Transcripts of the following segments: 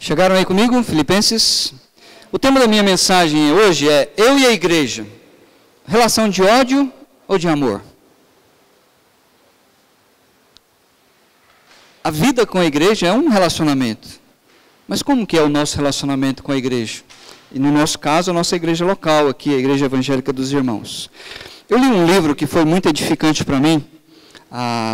Chegaram aí comigo? Filipenses. O tema da minha mensagem hoje é eu e a igreja. Relação de ódio ou de amor? A vida com a igreja é um relacionamento. Mas como que é o nosso relacionamento com a igreja? E no nosso caso, a nossa igreja local aqui, a Igreja Evangélica dos Irmãos. Eu li um livro que foi muito edificante para mim.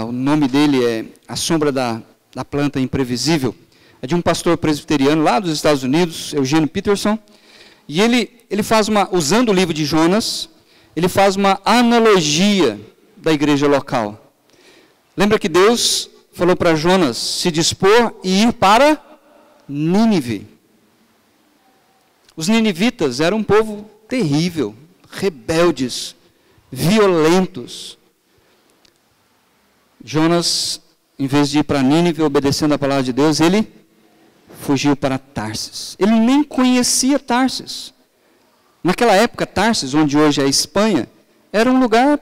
O nome dele é A Sombra da Planta Imprevisível. É de um pastor presbiteriano lá dos Estados Unidos, Eugene Peterson. E ele faz usando o livro de Jonas, ele faz uma analogia da igreja local. Lembra que Deus falou para Jonas se dispor e ir para Nínive. Os ninivitas eram um povo terrível, rebeldes, violentos. Jonas, em vez de ir para Nínive, obedecendo a palavra de Deus, ele fugiu para Tarsis. Ele nem conhecia Tarsis. Naquela época, Tarsis, onde hoje é a Espanha, era um lugar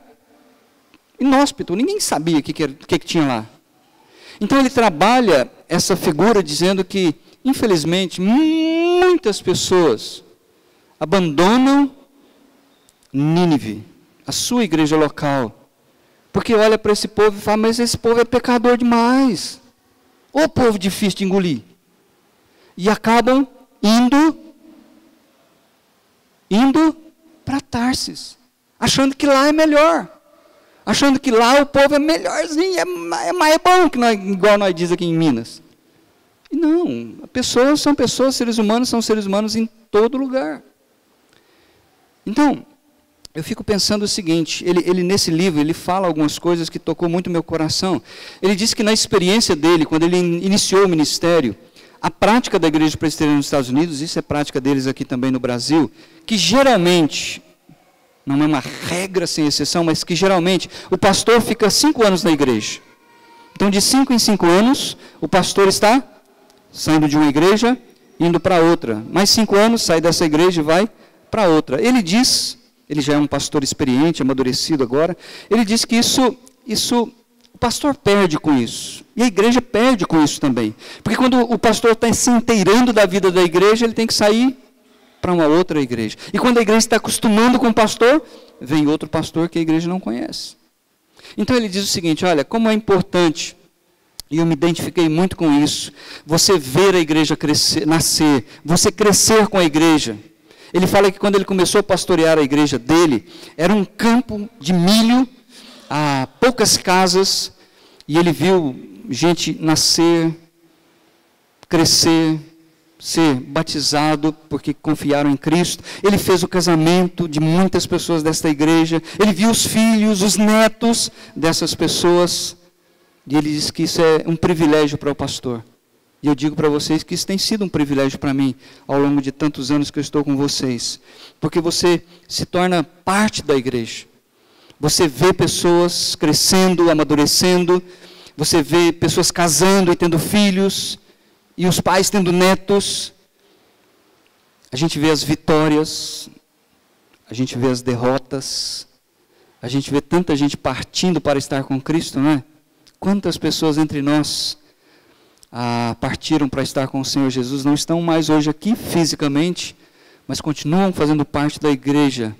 inóspito, ninguém sabia o que tinha lá. Então ele trabalha essa figura dizendo que, infelizmente, muitas pessoas abandonam Nínive, a sua igreja local, porque olha para esse povo e fala, mas esse povo é pecador demais. Ô povo difícil de engolir. E acabam indo para Tarsis, achando que lá é melhor. Achando que lá o povo é melhorzinho, é mais bom, que igual nós diz aqui em Minas. E não, pessoas são pessoas, seres humanos são seres humanos em todo lugar. Então, eu fico pensando o seguinte, ele nesse livro, ele fala algumas coisas que tocou muito meu coração. Ele diz que na experiência dele, quando ele iniciou o ministério, a prática da igreja presbiteriana nos Estados Unidos, isso é prática deles aqui também no Brasil, que geralmente, não é uma regra sem exceção, mas que geralmente o pastor fica 5 anos na igreja. Então, de 5 em 5 anos, o pastor está saindo de uma igreja, indo para outra. Mais 5 anos, sai dessa igreja e vai para outra. Ele diz, ele já é um pastor experiente, amadurecido agora, ele diz que o pastor perde com isso. E a igreja perde com isso também. Porque quando o pastor está se inteirando da vida da igreja, ele tem que sair para uma outra igreja. E quando a igreja está acostumando com o pastor, vem outro pastor que a igreja não conhece. Então ele diz o seguinte, olha, como é importante, e eu me identifiquei muito com isso, você ver a igreja crescer, nascer, você crescer com a igreja. Ele fala que quando ele começou a pastorear a igreja dele, era um campo de milho, a poucas casas, e ele viu gente nascer, crescer, ser batizado porque confiaram em Cristo. Ele fez o casamento de muitas pessoas desta igreja. Ele viu os filhos, os netos dessas pessoas. E ele diz que isso é um privilégio para o pastor. E eu digo para vocês que isso tem sido um privilégio para mim ao longo de tantos anos que eu estou com vocês. Porque você se torna parte da igreja. Você vê pessoas crescendo, amadurecendo. Você vê pessoas casando e tendo filhos. E os pais tendo netos. A gente vê as vitórias, a gente vê as derrotas, a gente vê tanta gente partindo para estar com Cristo, não é? Quantas pessoas entre nós partiram para estar com o Senhor Jesus, não estão mais hoje aqui fisicamente, mas continuam fazendo parte da igreja,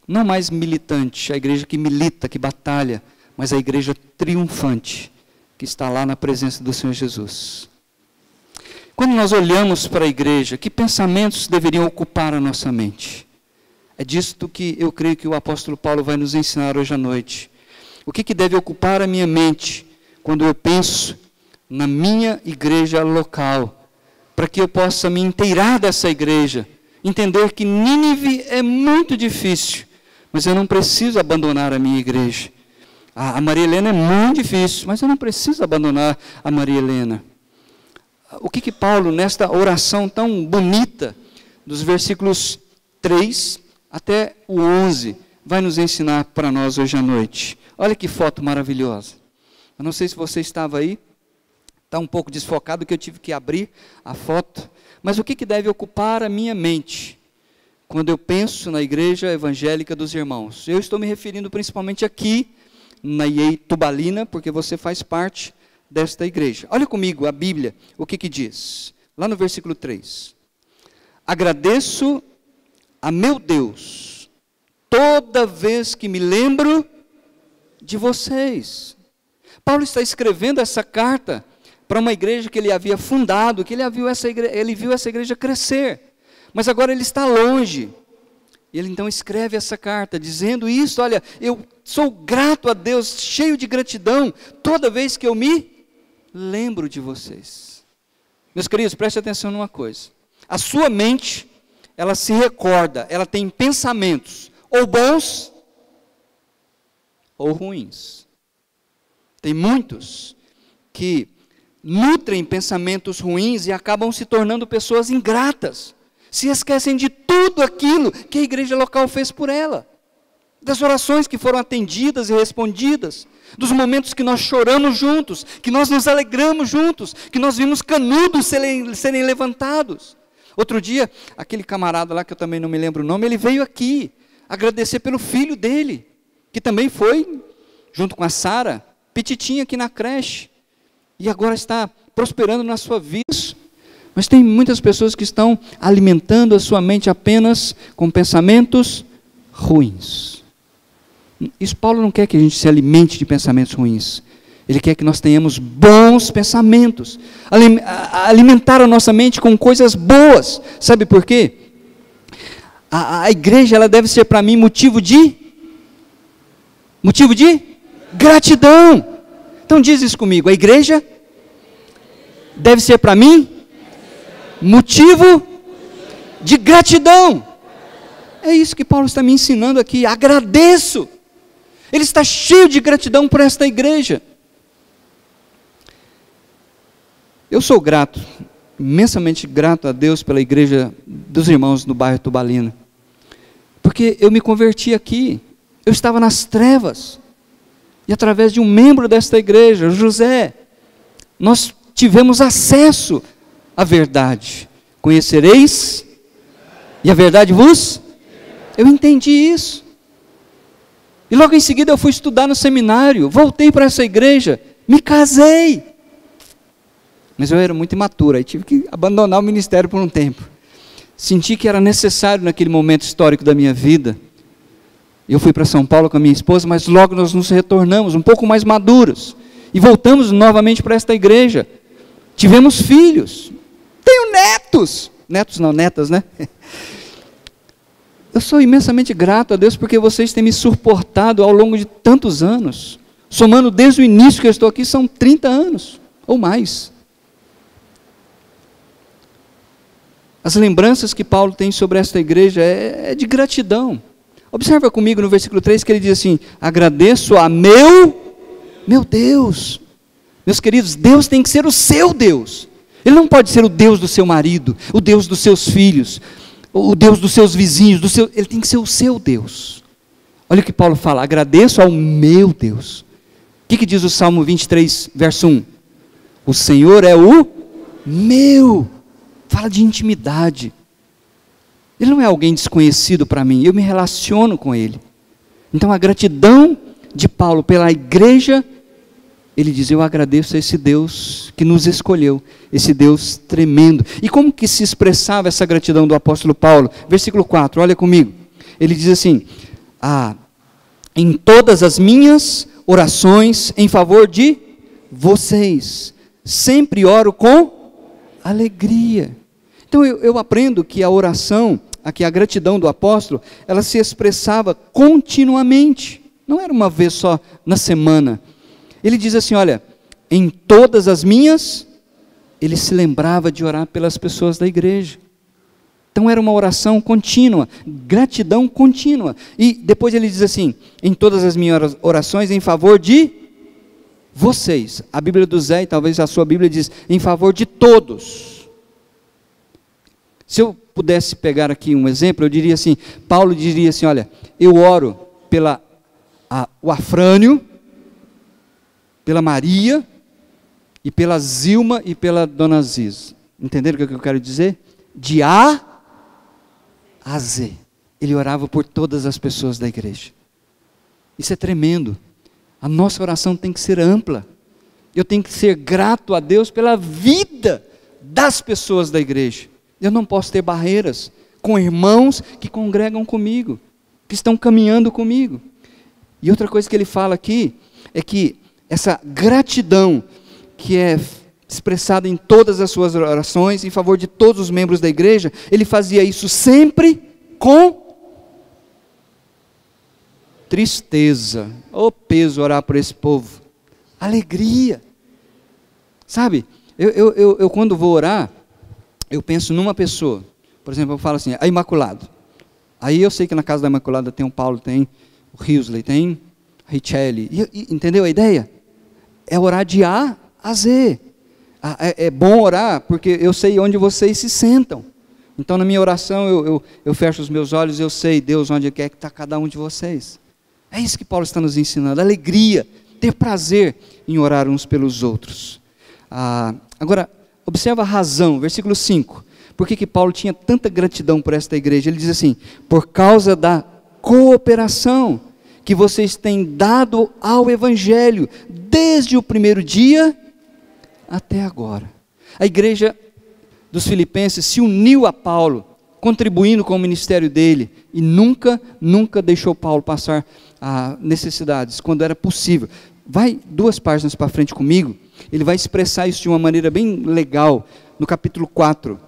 não mais militante, a igreja que milita, que batalha, mas a igreja triunfante, que está lá na presença do Senhor Jesus. Quando nós olhamos para a igreja, que pensamentos deveriam ocupar a nossa mente? É disto que eu creio que o apóstolo Paulo vai nos ensinar hoje à noite. O que deve ocupar a minha mente quando eu penso na minha igreja local? Para que eu possa me inteirar dessa igreja, entender que Nínive é muito difícil, mas eu não preciso abandonar a minha igreja. A Maria Helena é muito difícil, mas eu não preciso abandonar a Maria Helena. O que Paulo, nesta oração tão bonita, dos versículos 3 até o 11, vai nos ensinar para nós hoje à noite. Olha que foto maravilhosa. Eu não sei se você estava aí, está um pouco desfocado, que eu tive que abrir a foto, mas o que deve ocupar a minha mente quando eu penso na Igreja Evangélica dos Irmãos? Eu estou me referindo principalmente aqui, na IEI Tubalina, porque você faz parte desta igreja. Olha comigo a Bíblia, o que diz. lá no versículo 3. Agradeço a meu Deus toda vez que me lembro de vocês. Paulo está escrevendo essa carta para uma igreja que ele havia fundado, que ele viu essa igreja crescer, mas agora ele está longe. E ele então escreve essa carta, dizendo isso: olha, eu sou grato a Deus, cheio de gratidão, toda vez que eu me lembro de vocês. Meus queridos, preste atenção numa coisa. A sua mente, ela se recorda, ela tem pensamentos, ou bons, ou ruins. Tem muitos que nutrem pensamentos ruins e acabam se tornando pessoas ingratas. Se esquecem de tudo aquilo que a igreja local fez por ela. Das orações que foram atendidas e respondidas. Dos momentos que nós choramos juntos, que nós nos alegramos juntos, que nós vimos canudos serem levantados. Outro dia, aquele camarada lá, que eu também não me lembro o nome, ele veio aqui agradecer pelo filho dele, que também foi, junto com a Sara, petitinha aqui na creche, e agora está prosperando na sua vida. Mas tem muitas pessoas que estão alimentando a sua mente apenas com pensamentos ruins. Isso Paulo não quer que a gente se alimente de pensamentos ruins. Ele quer que nós tenhamos bons pensamentos. Alimentar a nossa mente com coisas boas. Sabe por quê? A igreja, ela deve ser para mim motivo de gratidão. Então diz isso comigo. A igreja deve ser para mim motivo de gratidão. É isso que Paulo está me ensinando aqui. Agradeço. Ele está cheio de gratidão por esta igreja. Eu sou grato, imensamente grato a Deus pela igreja dos irmãos no bairro Tubalina. Porque eu me converti aqui. Eu estava nas trevas. E através de um membro desta igreja, José, nós tivemos acesso à verdade. Conhecereis, e a verdade vos... Eu entendi isso. E logo em seguida eu fui estudar no seminário, voltei para essa igreja, me casei. Mas eu era muito imaturo, aí tive que abandonar o ministério por um tempo. Senti que era necessário naquele momento histórico da minha vida. Eu fui para São Paulo com a minha esposa, mas logo nós nos retornamos, um pouco mais maduros. E voltamos novamente para esta igreja. Tivemos filhos. Tenho netos. Netos não, netas, né? Eu sou imensamente grato a Deus porque vocês têm me suportado ao longo de tantos anos. Somando desde o início que eu estou aqui, são 30 anos ou mais. As lembranças que Paulo tem sobre esta igreja é de gratidão. Observa comigo no versículo 3 que ele diz assim: agradeço a meu Deus. Meus queridos, Deus tem que ser o seu Deus. Ele não pode ser o Deus do seu marido, o Deus dos seus filhos, o Deus dos seus vizinhos, ele tem que ser o seu Deus. Olha o que Paulo fala: agradeço ao meu Deus. O que diz o Salmo 23, verso 1? O Senhor é o meu. Fala de intimidade. Ele não é alguém desconhecido para mim, eu me relaciono com ele. Então a gratidão de Paulo pela igreja, ele diz: eu agradeço a esse Deus que nos escolheu, esse Deus tremendo. E como que se expressava essa gratidão do apóstolo Paulo? Versículo 4, olha comigo. Ele diz assim: em todas as minhas orações em favor de vocês, sempre oro com alegria. Então eu aprendo que a oração, aqui a gratidão do apóstolo, ela se expressava continuamente. Não era uma vez só na semana. Ele diz assim, olha, em todas as minhas, ele se lembrava de orar pelas pessoas da igreja. Então era uma oração contínua, gratidão contínua. E depois ele diz assim, em todas as minhas orações em favor de vocês. A Bíblia do Zé, e talvez a sua Bíblia diz, em favor de todos. Se eu pudesse pegar aqui um exemplo, eu diria assim, Paulo diria assim, olha, eu oro o Afrânio, pela Maria, e pela Zilma e pela Dona Ziz. Entenderam o que eu quero dizer? De A a Z. Ele orava por todas as pessoas da igreja. Isso é tremendo. A nossa oração tem que ser ampla. Eu tenho que ser grato a Deus pela vida das pessoas da igreja. Eu não posso ter barreiras com irmãos que congregam comigo, que estão caminhando comigo. E outra coisa que ele fala aqui é que essa gratidão que é expressada em todas as suas orações, em favor de todos os membros da igreja, ele fazia isso sempre com tristeza. Ô peso orar por esse povo. Alegria. Sabe, eu quando vou orar, eu penso numa pessoa. Por exemplo, eu falo assim, a Imaculado. Aí eu sei que na casa da Imaculada tem o Paulo, tem o Risley, tem a Richelle. Entendeu a ideia? É orar de A a Z. É bom orar porque eu sei onde vocês se sentam. Então na minha oração eu fecho os meus olhos e eu sei, Deus, onde quer que está cada um de vocês. É isso que Paulo está nos ensinando, alegria, ter prazer em orar uns pelos outros. Agora, observa a razão, versículo 5. Por que Paulo tinha tanta gratidão por esta igreja? Ele diz assim, por causa da cooperação que vocês têm dado ao Evangelho, desde o primeiro dia até agora. A igreja dos Filipenses se uniu a Paulo, contribuindo com o ministério dele, e nunca deixou Paulo passar necessidades, quando era possível. Vai 2 páginas para frente comigo, ele vai expressar isso de uma maneira bem legal, no capítulo 4,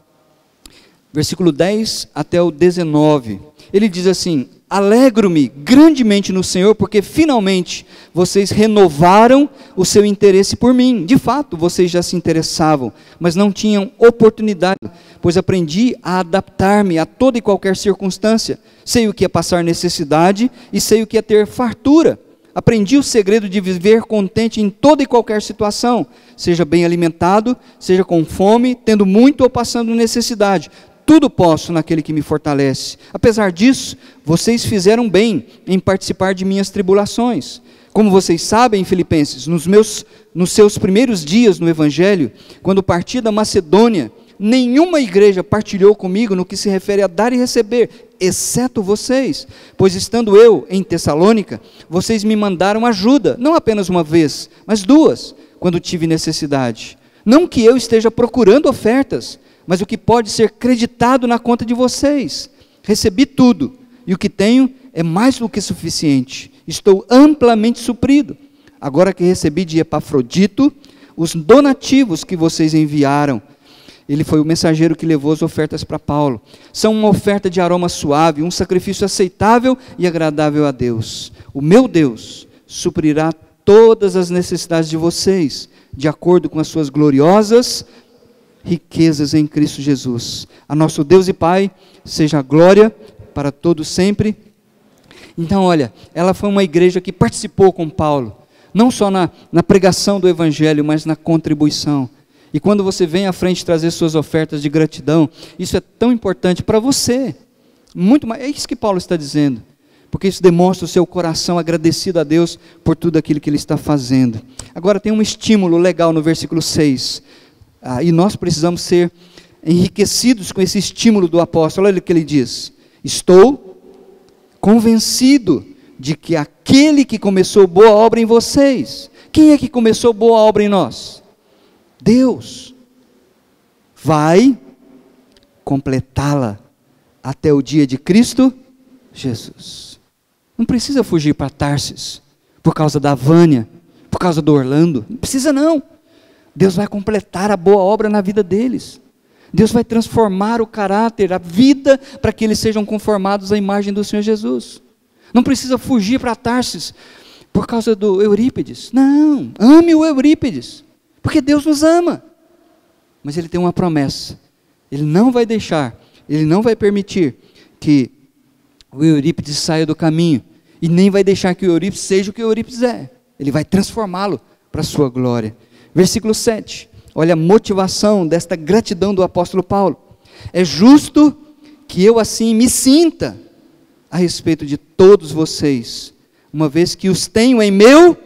versículo 10 até o 19, ele diz assim, alegro-me grandemente no Senhor, porque finalmente vocês renovaram o seu interesse por mim. De fato, vocês já se interessavam, mas não tinham oportunidade, pois aprendi a adaptar-me a toda e qualquer circunstância. Sei o que é passar necessidade e sei o que é ter fartura. Aprendi o segredo de viver contente em toda e qualquer situação, seja bem alimentado, seja com fome, tendo muito ou passando necessidade. Tudo posso naquele que me fortalece. Apesar disso, vocês fizeram bem em participar de minhas tribulações. Como vocês sabem, Filipenses, nos seus primeiros dias no Evangelho, quando parti da Macedônia, nenhuma igreja partilhou comigo no que se refere a dar e receber, exceto vocês, pois estando eu em Tessalônica, vocês me mandaram ajuda, não apenas uma vez, mas 2, quando tive necessidade. Não que eu esteja procurando ofertas, mas o que pode ser creditado na conta de vocês. Recebi tudo, e o que tenho é mais do que suficiente. Estou amplamente suprido. Agora que recebi de Epafrodito os donativos que vocês enviaram, ele foi o mensageiro que levou as ofertas para Paulo. São uma oferta de aroma suave, um sacrifício aceitável e agradável a Deus. O meu Deus suprirá todas as necessidades de vocês, de acordo com as suas gloriosas riquezas em Cristo Jesus. A nosso Deus e Pai, seja a glória para todos sempre. Então, olha, ela foi uma igreja que participou com Paulo, não só na pregação do Evangelho, mas na contribuição. E quando você vem à frente trazer suas ofertas de gratidão, isso é tão importante para você, muito mais, é isso que Paulo está dizendo, porque isso demonstra o seu coração agradecido a Deus por tudo aquilo que Ele está fazendo. Agora tem um estímulo legal no versículo 6, e nós precisamos ser enriquecidos com esse estímulo do apóstolo. Olha o que ele diz, estou convencido de que aquele que começou boa obra em vocês, quem é que começou boa obra em nós? Deus, vai completá-la até o dia de Cristo Jesus. Não precisa fugir para Tarsis, por causa da Vânia, por causa do Orlando, não precisa não. Deus vai completar a boa obra na vida deles. Deus vai transformar o caráter, a vida, para que eles sejam conformados à imagem do Senhor Jesus. Não precisa fugir para Tarsis, por causa do Eurípides. Não, ame o Eurípides, porque Deus nos ama. Mas Ele tem uma promessa, Ele não vai deixar, Ele não vai permitir que o Eurípides saia do caminho, e nem vai deixar que o Eurípides seja o que o Eurípides é. Ele vai transformá-lo para a sua glória. Versículo 7, olha a motivação desta gratidão do apóstolo Paulo. É justo que eu assim me sinta a respeito de todos vocês, uma vez que os tenho em meu...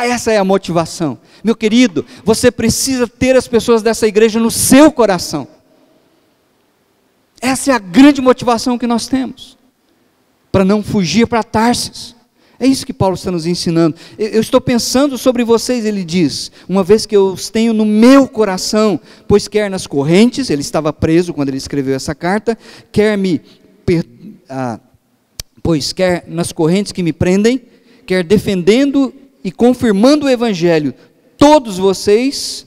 essa é a motivação. Meu querido, você precisa ter as pessoas dessa igreja no seu coração. Essa é a grande motivação que nós temos, para não fugir para Tarsis, É isso que Paulo está nos ensinando. Eu estou pensando sobre vocês, ele diz, uma vez que eu os tenho no meu coração, pois quer nas correntes, ele estava preso quando ele escreveu essa carta, pois quer nas correntes que me prendem, quer defendendo e confirmando o Evangelho, todos vocês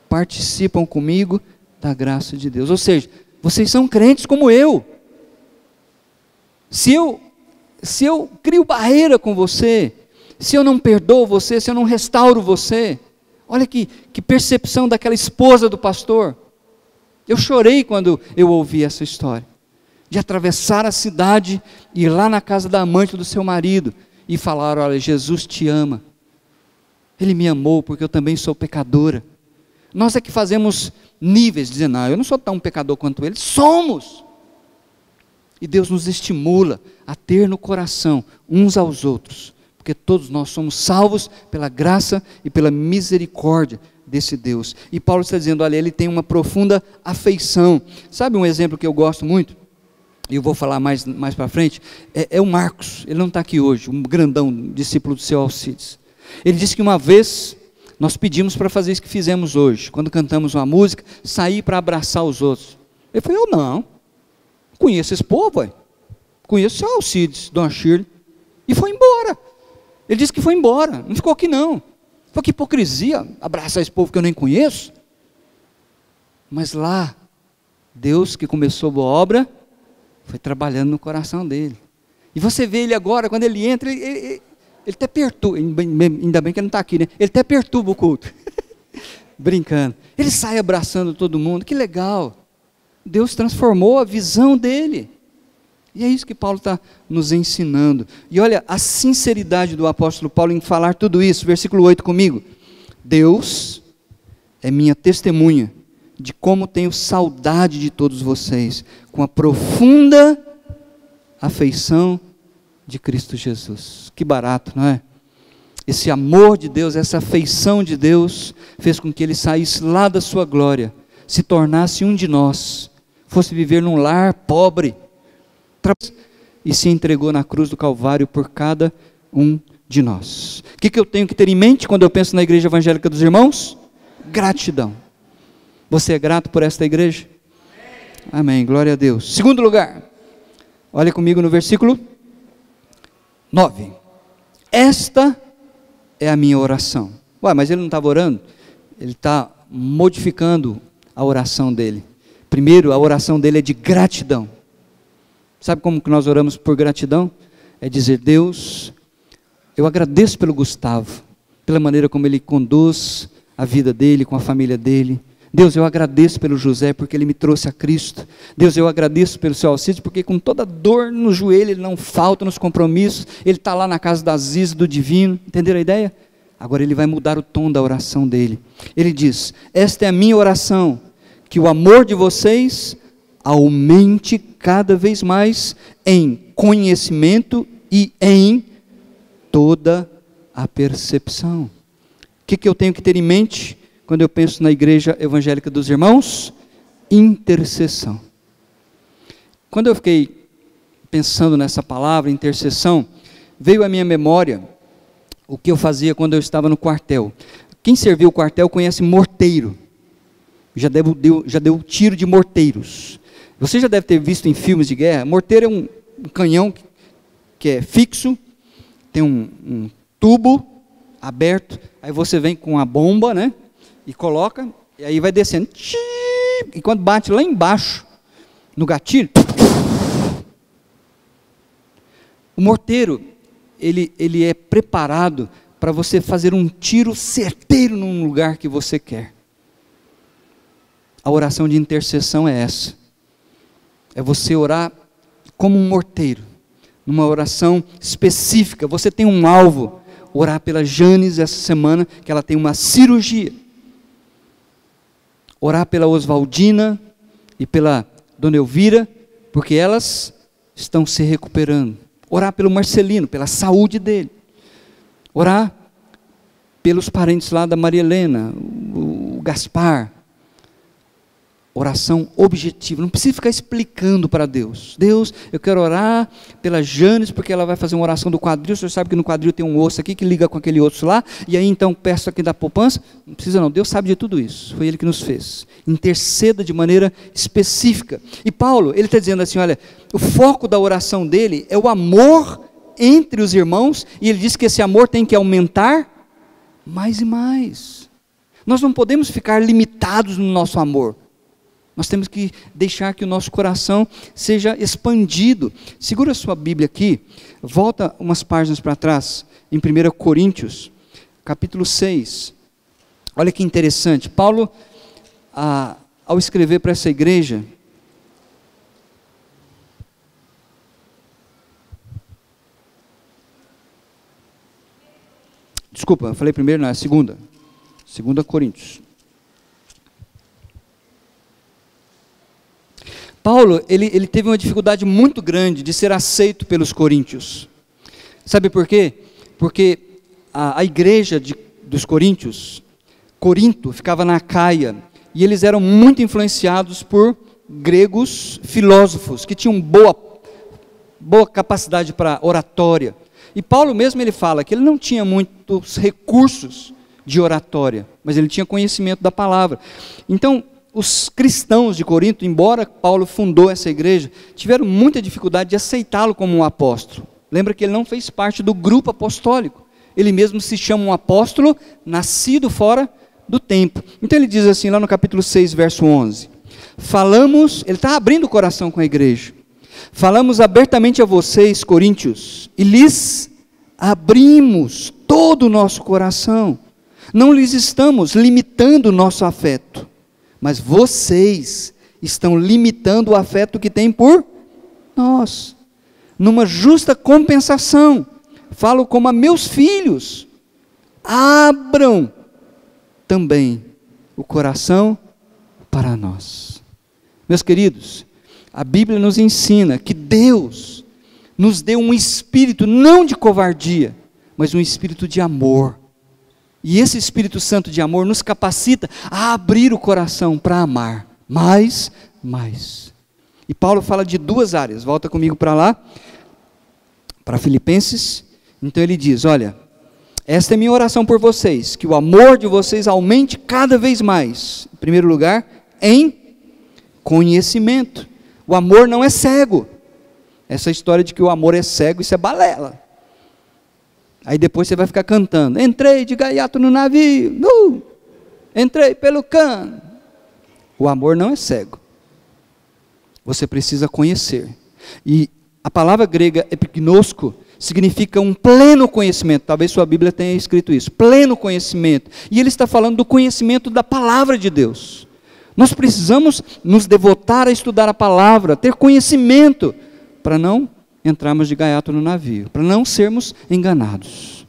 participam comigo da graça de Deus. Ou seja, vocês são crentes como eu. Se eu crio barreira com você, se eu não perdoo você, se eu não restauro você, olha que percepção daquela esposa do pastor. Eu chorei quando eu ouvi essa história, de atravessar a cidade, ir lá na casa da amante do seu marido, e falar: olha, Jesus te ama, Ele me amou porque eu também sou pecadora. Nós é que fazemos níveis, dizendo: não, eu não sou tão pecador quanto Ele. Somos! E Deus nos estimula a ter no coração uns aos outros, porque todos nós somos salvos pela graça e pela misericórdia desse Deus. E Paulo está dizendo: olha, ele tem uma profunda afeição. Sabe um exemplo que eu gosto muito? E eu vou falar mais para frente, é o Marcos. Ele não está aqui hoje, um grandão discípulo do seu Alcides. Ele disse que uma vez nós pedimos para fazer isso que fizemos hoje, quando cantamos uma música, sair para abraçar os outros. Ele falou: eu não conheço esse povo, ué. Conheço o seu Alcides, Dona Shirley, e foi embora. Ele disse que foi embora, não ficou aqui não. Foi que hipocrisia, abraçar esse povo que eu nem conheço. Mas lá, Deus que começou a obra, foi trabalhando no coração dele. E você vê ele agora, quando ele entra, ele até perturba, ainda bem que ele não está aqui, né? Ele até perturba o culto, brincando. Ele sai abraçando todo mundo, que legal. Deus transformou a visão dele. E é isso que Paulo está nos ensinando. E olha a sinceridade do apóstolo Paulo em falar tudo isso. Versículo 8 comigo. Deus é minha testemunha de como tenho saudade de todos vocês, com a profunda afeição de Cristo Jesus. Que barato, não é? Esse amor de Deus, essa afeição de Deus, fez com que ele saísse lá da sua glória, se tornasse um de nós, fosse viver num lar pobre, e se entregou na cruz do Calvário por cada um de nós. O que eu tenho que ter em mente quando eu penso na Igreja Evangélica dos Irmãos? Gratidão. Você é grato por esta igreja? Amém, glória a Deus. Segundo lugar, olha comigo no versículo 9. Esta é a minha oração. Ué, mas ele não estava orando? Ele está modificando a oração dele. Primeiro, a oração dele é de gratidão. Sabe como que nós oramos por gratidão? É dizer: Deus, eu agradeço pelo Gustavo, pela maneira como ele conduz a vida dele, com a família dele. Deus, eu agradeço pelo José, porque ele me trouxe a Cristo. Deus, eu agradeço pelo seu Alcides, porque com toda dor no joelho, ele não falta nos compromissos, ele está lá na casa da Aziz, do Divino. Entenderam a ideia? Agora ele vai mudar o tom da oração dele. Ele diz: esta é a minha oração, que o amor de vocês aumente cada vez mais em conhecimento e em toda a percepção. O que eu tenho que ter em mente quando eu penso na Igreja Evangélica dos Irmãos? Intercessão. Quando eu fiquei pensando nessa palavra, intercessão, veio à minha memória o que eu fazia quando eu estava no quartel. Quem serviu o quartel conhece morteiro. Já deu tiro de morteiros. Você já deve ter visto em filmes de guerra. Morteiro é um canhão que é fixo, tem um tubo aberto, aí você vem com a bomba, né? E coloca, e aí vai descendo. E quando bate lá embaixo, no gatilho, o morteiro, ele é preparado para você fazer um tiro certeiro num lugar que você quer. A oração de intercessão é essa. É você orar como um morteiro, numa oração específica. Você tem um alvo. Orar pela Janes essa semana, que ela tem uma cirurgia. Orar pela Oswaldina e pela Dona Elvira, porque elas estão se recuperando. Orar pelo Marcelino, pela saúde dele. Orar pelos parentes lá da Maria Helena, o Gaspar. Oração objetiva, não precisa ficar explicando para Deus. Deus, eu quero orar pela Janes, porque ela vai fazer uma oração do quadril, o senhor sabe que no quadril tem um osso aqui, que liga com aquele osso lá, e aí então peço aqui da poupança. Não precisa não, Deus sabe de tudo isso, foi Ele que nos fez. Interceda de maneira específica. E Paulo, ele está dizendo assim, olha, o foco da oração dele é o amor entre os irmãos, e ele diz que esse amor tem que aumentar mais e mais. Nós não podemos ficar limitados no nosso amor. Nós temos que deixar que o nosso coração seja expandido. Segura a sua Bíblia aqui, volta umas páginas para trás, em 1 Coríntios, capítulo 6. Olha que interessante, Paulo, ao escrever para essa igreja, desculpa, eu falei primeiro, não, é a segunda. 2 Coríntios. Paulo, ele teve uma dificuldade muito grande de ser aceito pelos coríntios. Sabe por quê? Porque a igreja dos coríntios, Corinto, ficava na Acaia, e eles eram muito influenciados por gregos filósofos, que tinham boa capacidade para oratória. E Paulo mesmo ele fala que ele não tinha muitos recursos de oratória, mas ele tinha conhecimento da palavra. Então, os cristãos de Corinto, embora Paulo fundou essa igreja, tiveram muita dificuldade de aceitá-lo como um apóstolo. Lembra que ele não fez parte do grupo apostólico. Ele mesmo se chama um apóstolo nascido fora do tempo. Então ele diz assim, lá no capítulo 6, verso 11. Ele está abrindo o coração com a igreja. Falamos abertamente a vocês, coríntios, e lhes abrimos todo o nosso coração. Não lhes estamos limitando o nosso afeto, mas vocês estão limitando o afeto que têm por nós. Numa justa compensação, falo como a meus filhos, abram também o coração para nós. Meus queridos, a Bíblia nos ensina que Deus nos deu um espírito não de covardia, mas um espírito de amor. E esse Espírito Santo de amor nos capacita a abrir o coração para amar mais. E Paulo fala de duas áreas, volta comigo para lá, para Filipenses. Então ele diz, olha, esta é minha oração por vocês, que o amor de vocês aumente cada vez mais. Em primeiro lugar, em conhecimento. O amor não é cego. Essa história de que o amor é cego, isso é balela. Aí depois você vai ficar cantando, entrei de gaiato no navio, entrei pelo cano. O amor não é cego. Você precisa conhecer. E a palavra grega epignosko significa um pleno conhecimento. Talvez sua Bíblia tenha escrito isso, pleno conhecimento. E ele está falando do conhecimento da palavra de Deus. Nós precisamos nos devotar a estudar a palavra, ter conhecimento, para não entrarmos de gaiato no navio, para não sermos enganados.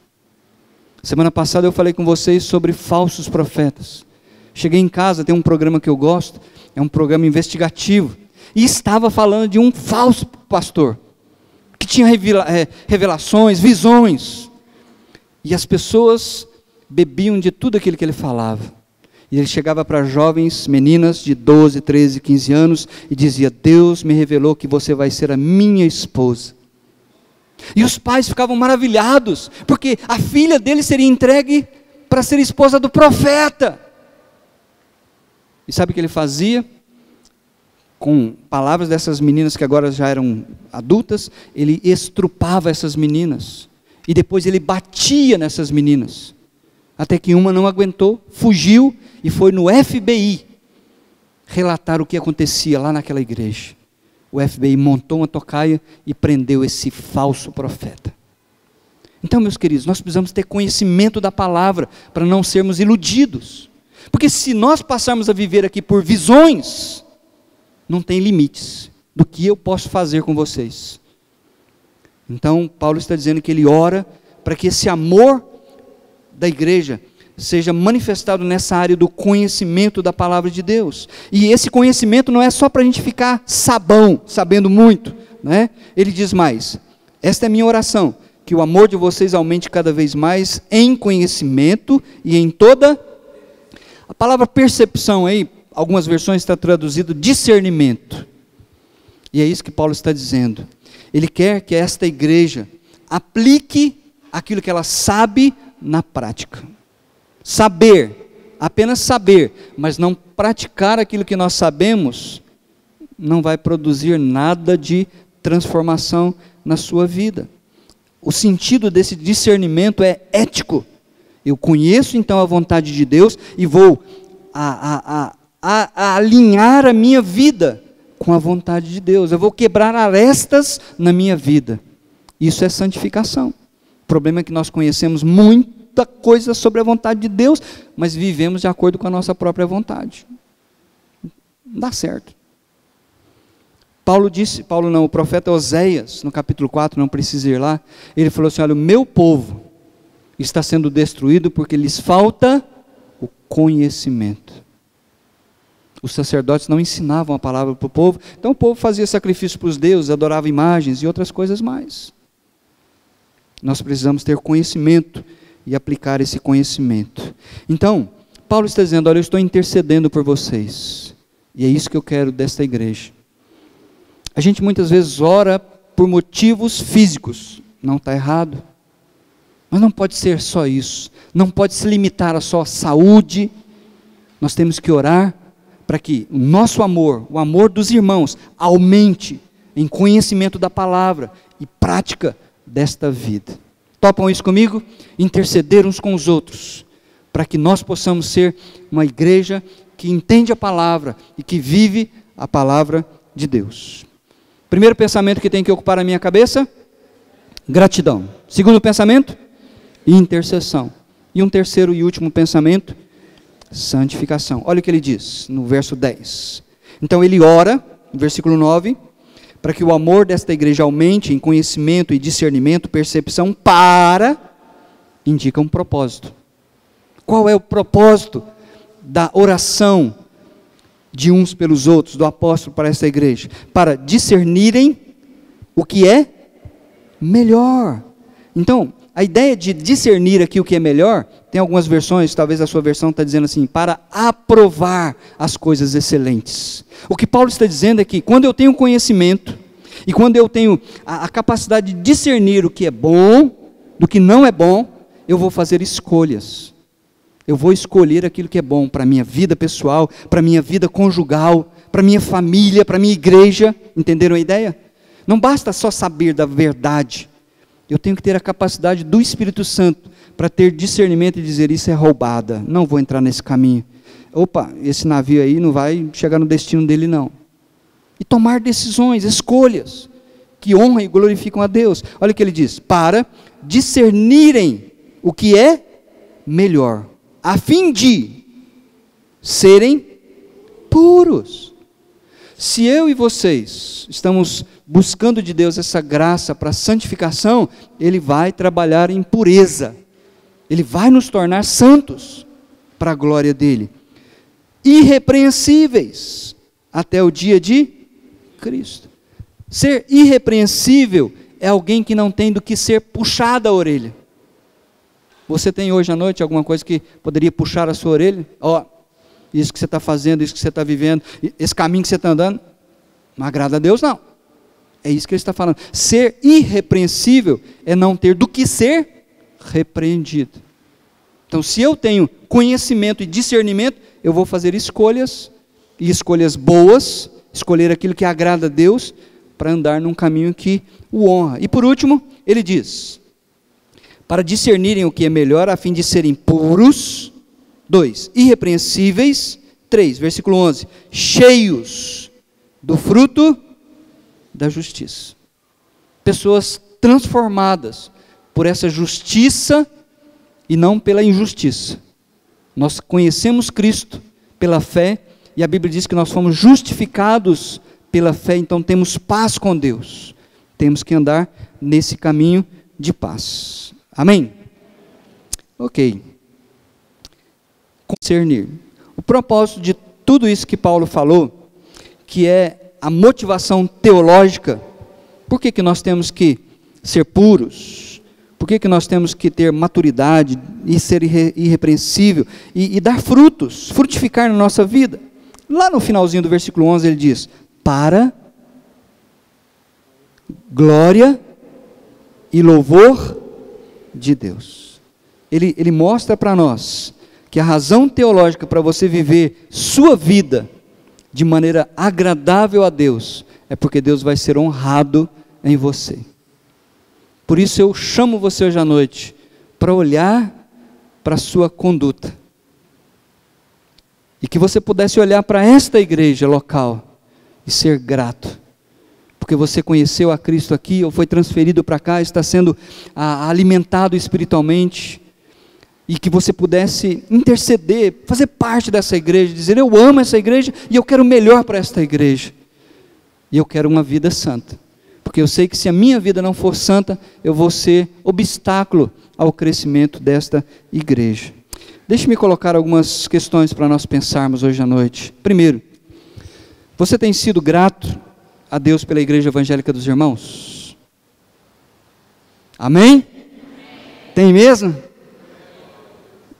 Semana passada eu falei com vocês sobre falsos profetas. Cheguei em casa, tem um programa que eu gosto, é um programa investigativo, e estava falando de um falso pastor, que tinha revelações, visões, e as pessoas bebiam de tudo aquilo que ele falava. E ele chegava para jovens, meninas de 12, 13, 15 anos e dizia, Deus me revelou que você vai ser a minha esposa. E os pais ficavam maravilhados, porque a filha dele seria entregue para ser esposa do profeta. E sabe o que ele fazia? Com palavras dessas meninas que agora já eram adultas, ele estrupava essas meninas. E depois ele batia nessas meninas. Até que uma não aguentou, fugiu e foi no FBI relatar o que acontecia lá naquela igreja. O FBI montou uma tocaia e prendeu esse falso profeta. Então, meus queridos, nós precisamos ter conhecimento da palavra para não sermos iludidos. Porque se nós passarmos a viver aqui por visões, não tem limites do que eu posso fazer com vocês. Então, Paulo está dizendo que ele ora para que esse amor da igreja seja manifestado nessa área do conhecimento da palavra de Deus. E esse conhecimento não é só para a gente ficar sabendo muito, né? Ele diz mais, esta é a minha oração, que o amor de vocês aumente cada vez mais em conhecimento e em toda... A palavra percepção aí, algumas versões está traduzido discernimento. E é isso que Paulo está dizendo. Ele quer que esta igreja aplique aquilo que ela sabe na prática. Saber, apenas saber, mas não praticar aquilo que nós sabemos, não vai produzir nada de transformação na sua vida. O sentido desse discernimento é ético. Eu conheço então a vontade de Deus e vou alinhar a minha vida com a vontade de Deus. Eu vou quebrar arestas na minha vida. Isso é santificação. O problema é que nós conhecemos muita coisa sobre a vontade de Deus, mas vivemos de acordo com a nossa própria vontade. Não dá certo. O profeta Oséias, no capítulo 4, não precisa ir lá, ele falou assim, olha, o meu povo está sendo destruído porque lhes falta o conhecimento. Os sacerdotes não ensinavam a palavra para o povo, então o povo fazia sacrifício para os deuses, adorava imagens e outras coisas mais. Nós precisamos ter conhecimento e aplicar esse conhecimento. Então, Paulo está dizendo, olha, eu estou intercedendo por vocês, e é isso que eu quero desta igreja. A gente muitas vezes ora por motivos físicos, não está errado, mas não pode ser só isso, não pode se limitar a só saúde. Nós temos que orar para que o nosso amor, o amor dos irmãos, aumente em conhecimento da palavra e prática desta vida. Topam isso comigo? Interceder uns com os outros, para que nós possamos ser uma igreja que entende a palavra e que vive a palavra de Deus. Primeiro pensamento que tem que ocupar a minha cabeça, gratidão. Segundo pensamento, intercessão. E um terceiro e último pensamento, santificação. Olha o que ele diz no verso 10. Então ele ora, no versículo 9, para que o amor desta igreja aumente em conhecimento e discernimento, percepção, indica um propósito. Qual é o propósito da oração de uns pelos outros, do apóstolo para esta igreja? Para discernirem o que é melhor. Então, a ideia de discernir aqui o que é melhor, tem algumas versões, talvez a sua versão está dizendo assim, para aprovar as coisas excelentes. O que Paulo está dizendo é que quando eu tenho conhecimento, e quando eu tenho a capacidade de discernir o que é bom, do que não é bom, eu vou fazer escolhas. Eu vou escolher aquilo que é bom para a minha vida pessoal, para a minha vida conjugal, para a minha família, para a minha igreja. Entenderam a ideia? Não basta só saber da verdade. Eu tenho que ter a capacidade do Espírito Santo para ter discernimento e dizer, isso é roubada, não vou entrar nesse caminho. Opa, esse navio aí não vai chegar no destino dele não. E tomar decisões, escolhas, que honram e glorificam a Deus. Olha o que ele diz, para discernirem o que é melhor, a fim de serem puros. Se eu e vocês estamos buscando de Deus essa graça para santificação, Ele vai trabalhar em pureza, Ele vai nos tornar santos para a glória dEle, irrepreensíveis até o dia de Cristo. Ser irrepreensível é alguém que não tem do que ser puxado a orelha. Você tem hoje à noite alguma coisa que poderia puxar a sua orelha? Isso que você está fazendo, isso que você está vivendo, esse caminho que você está andando, não agrada a Deus não. É isso que ele está falando. Ser irrepreensível é não ter do que ser repreendido. Então, se eu tenho conhecimento e discernimento, eu vou fazer escolhas, e escolhas boas, escolher aquilo que agrada a Deus, para andar num caminho que o honra. E por último, ele diz, para discernirem o que é melhor, a fim de serem puros. 2, irrepreensíveis. 3, versículo 11, cheios do fruto da justiça. Pessoas transformadas por essa justiça e não pela injustiça. Nós conhecemos Cristo pela fé, e a Bíblia diz que nós fomos justificados pela fé, então temos paz com Deus. Temos que andar nesse caminho de paz. Amém? Ok. Discernir. O propósito de tudo isso que Paulo falou, que é a motivação teológica, por que nós temos que ser puros? Por que nós temos que ter maturidade e ser irrepreensível e dar frutos, frutificar na nossa vida? Lá no finalzinho do versículo 11 ele diz: para glória e louvor de Deus. Ele mostra para nós que a razão teológica para você viver sua vida de maneira agradável a Deus é porque Deus vai ser honrado em você. Por isso eu chamo você hoje à noite para olhar para a sua conduta e que você pudesse olhar para esta igreja local e ser grato, porque você conheceu a Cristo aqui, ou foi transferido para cá, está sendo alimentado espiritualmente, e que você pudesse interceder, fazer parte dessa igreja, dizer: eu amo essa igreja e eu quero o melhor para esta igreja, e eu quero uma vida santa, porque eu sei que se a minha vida não for santa, eu vou ser obstáculo ao crescimento desta igreja. Deixe-me colocar algumas questões para nós pensarmos hoje à noite. Primeiro, você tem sido grato a Deus pela Igreja Evangélica dos Irmãos? Amém? Tem mesmo?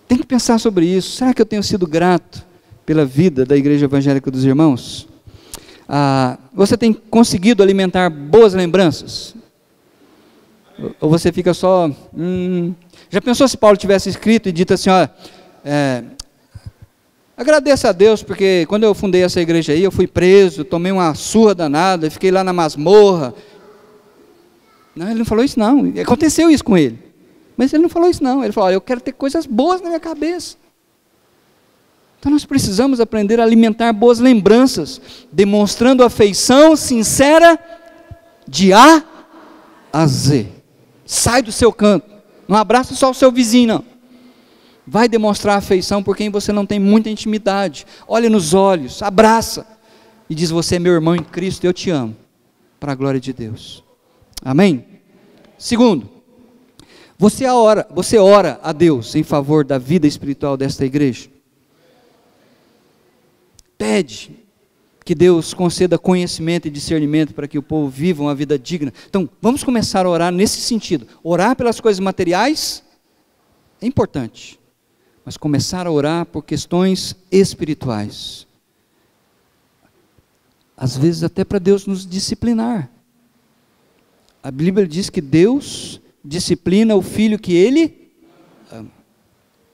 Tem que pensar sobre isso. Será que eu tenho sido grato pela vida da Igreja Evangélica dos Irmãos? Você tem conseguido alimentar boas lembranças? Ou você fica só... Já pensou se Paulo tivesse escrito e dito assim: olha, agradeça a Deus, porque quando eu fundei essa igreja aí, eu fui preso, tomei uma surra danada, fiquei lá na masmorra. Não, ele não falou isso não, aconteceu isso com ele, mas ele não falou isso não, ele falou: olha, eu quero ter coisas boas na minha cabeça. Então nós precisamos aprender a alimentar boas lembranças, demonstrando afeição sincera de A a Z. Sai do seu canto, não abraça só o seu vizinho não. Vai demonstrar afeição por quem você não tem muita intimidade. Olha nos olhos, abraça e diz: você é meu irmão em Cristo, eu te amo, para a glória de Deus. Amém? Segundo, você ora a Deus em favor da vida espiritual desta igreja? Pede que Deus conceda conhecimento e discernimento para que o povo viva uma vida digna. Então, vamos começar a orar nesse sentido. Orar pelas coisas materiais é importante, mas começar a orar por questões espirituais. Às vezes até para Deus nos disciplinar. A Bíblia diz que Deus disciplina o filho que Ele ama.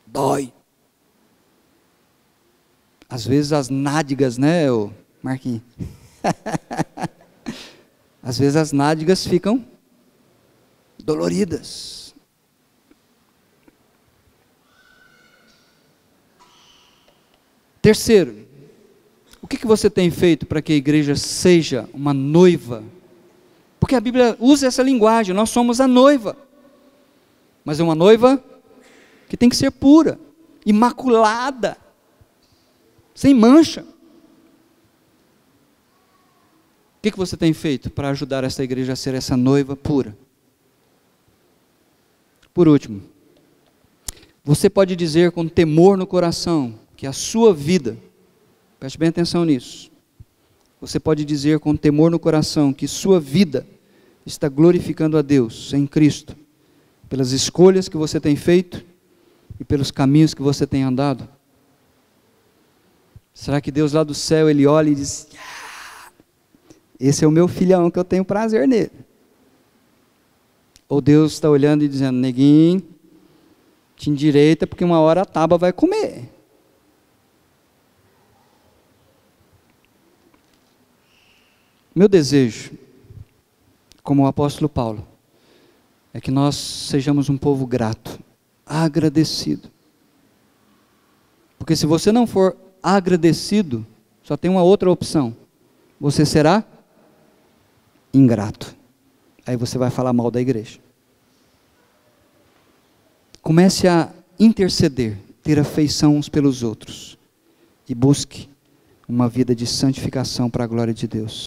Dói. Às vezes as nádegas, né, Marquinhos? Às vezes as nádegas ficam doloridas. Terceiro, o que você tem feito para que a igreja seja uma noiva? Porque a Bíblia usa essa linguagem: nós somos a noiva, mas é uma noiva que tem que ser pura, imaculada, sem mancha. O que você tem feito para ajudar essa igreja a ser essa noiva pura? Por último, você pode dizer com temor no coração que a sua vida, preste bem atenção nisso, você pode dizer com temor no coração que sua vida está glorificando a Deus em Cristo, pelas escolhas que você tem feito e pelos caminhos que você tem andado? Será que Deus lá do céu, Ele olha e diz: esse é o meu filhão que eu tenho prazer nele? Ou Deus está olhando e dizendo: neguinho, te endireita porque uma hora a tábua vai comer? Meu desejo, como o apóstolo Paulo, é que nós sejamos um povo grato, agradecido. Porque se você não for agradecido, só tem uma outra opção: você será ingrato. Aí você vai falar mal da igreja. Comece a interceder, ter afeição uns pelos outros, e busque uma vida de santificação para a glória de Deus.